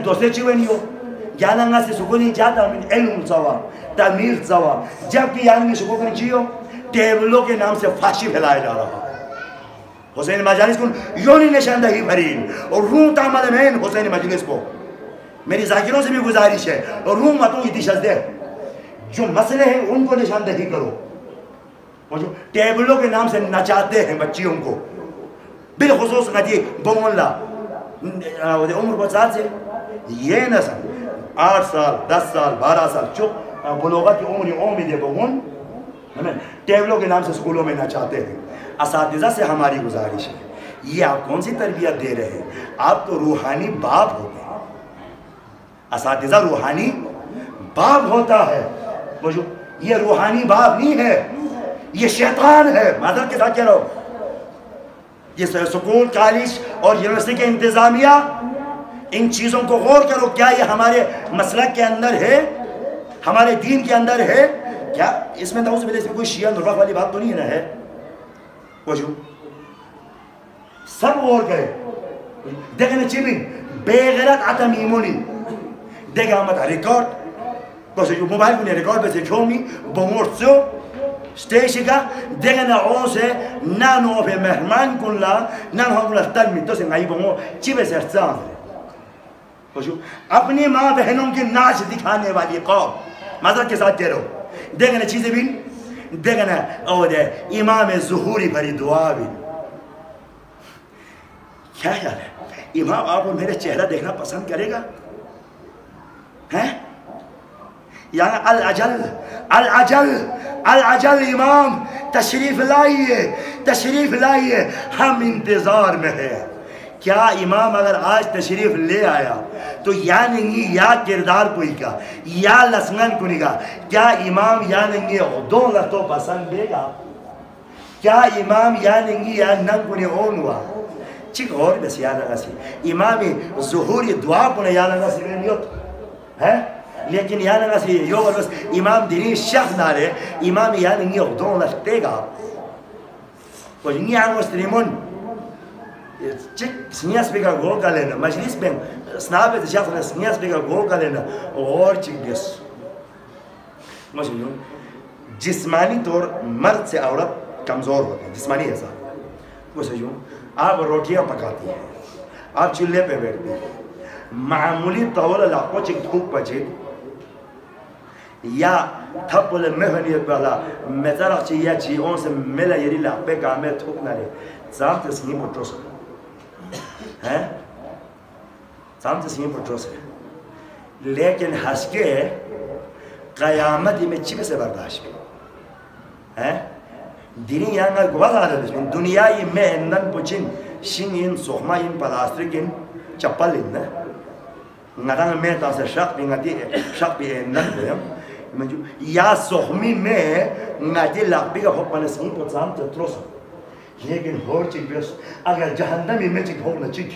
دوسرے چیوے نہیں ہو یاننگا سے سکونی جاتا من علم سوا تعمیر سوا جبکہ یاننگی سکونی چیو ٹیبلوں کے نام سے فاشی پھیلایا جا رہا ہے حسین مجالس کو یونی نشاندہی بھرین اور روم تعمل مین حسین مجلس کو میری ذاکروں سے بھی گزارش ہے اور روم متوں کی دیشت دے جو مسئلے ہیں ان کو نشاندہی کرو اور جو ٹیبلوں کے نام سے نچاتے ہیں بچیوں کو بالخصوص قدی بمون اللہ عمر 5 سال سے یہ نہ سن 8 سال 10 سال 12 سال چپ بلوغت کی عمر امید بمون ٹیبلوں کے نام سے سکولوں میں نچاتے ہیں اساتذہ سے ہماری گزارش ہے یہ آپ کون سی تربیت دے رہے ہیں آپ تو روحانی باپ ہوتے ہیں اساتذہ روحانی باپ ہوتا ہے یہ روحانی باپ نہیں ہے یہ شیطان ہے معذرت کے ساتھ کہہ رہا ہوں یہ سکول کالج اور یونیورسٹی کے انتظامیہ ان چیزوں کو غور کرو کیا یہ ہمارے مسلک کے اندر ہے ہمارے دین کے اندر ہے کیا اس میں نعوذ باللہ اس میں کوئی شیعہ نرخ والی بات تو نہیں ہے وجو سب غور کرے دیکھنے چیبین بے غیرت عطم ایمونی دیکھا ہمت ریکارڈ بس جو موبائل کو نے ریکارڈ بس کھومی بمورت سو سٹیشی کا دیکھنا او سے نانو پہ مہمان کن لا نانو ہم رفتن میں تو سے نائی بمور چیبے سے ارسان ہے اپنی ماں بہنوں کی ناچ دکھانے والی قوم معذرت کے ساتھ کہہ رہا ہوں دیکھنا چیزیں بھی دیکھنا او دے امام ظہوری بھری دعا بھی کیا خیال ہے امام آپ اور میرے چہرہ دیکھنا پسند کرے گا یہاں العجل العجل العجل امام تشریف لائیے ہم انتظار میں ہے کیا امام اگر آج تشریف لے آیا تو یا ننگی یا کردار کوئی کا یا لسنگن کنی کا کیا امام یا ننگی دو لفتوں پسند دے گا کیا امام یا ننگی یا ننگ کنی اون ہوا چک اور بس یا لگا سی امام ظہوری دعا کنے یا لگا سی میں نیوت ہے لیکن یا لگا سی یو بس امام دینی شخص نارے امام یا ننگی دو لفتے گا کچھ نہیں آنگو سلیمون چک سنیاس بگا گو کا لینا مجلس میں سنابت شخص نے سنیاس بگا گو کا لینا اور چک گس مجھولون جسمانی طور مرد سے عورت کمزور ہوتے ہیں جسمانی حساب وہ سجون آپ روٹیاں پکاتی ہیں آپ چلے پہ بیٹھتے ہیں معمولی طور علاقوں چک دھوپ پچے یا تھپل مہنی پہلا میترق چیئے چیئون سے ملا یری لاپے کامے تھوک نہ لے سام تسلیم اٹھو سکتا سام تسلیم اٹھو سکتا لیکن ہس کے قیامت میں چیئے سے برداشت بھی دینی یانگا گواد آدھا بسمین دنیای میں اندن پچین شنگ ان سوخما ان پلاسترک ان چپل ان نگاں میں تاسے شق بھی اندن بیم یا سوخمی میں نگاتی لاپی کا حکم نسیم پر سام تترو سکتا لیکن ہور چک بیس اگر جہنمی میں چک ہونا چک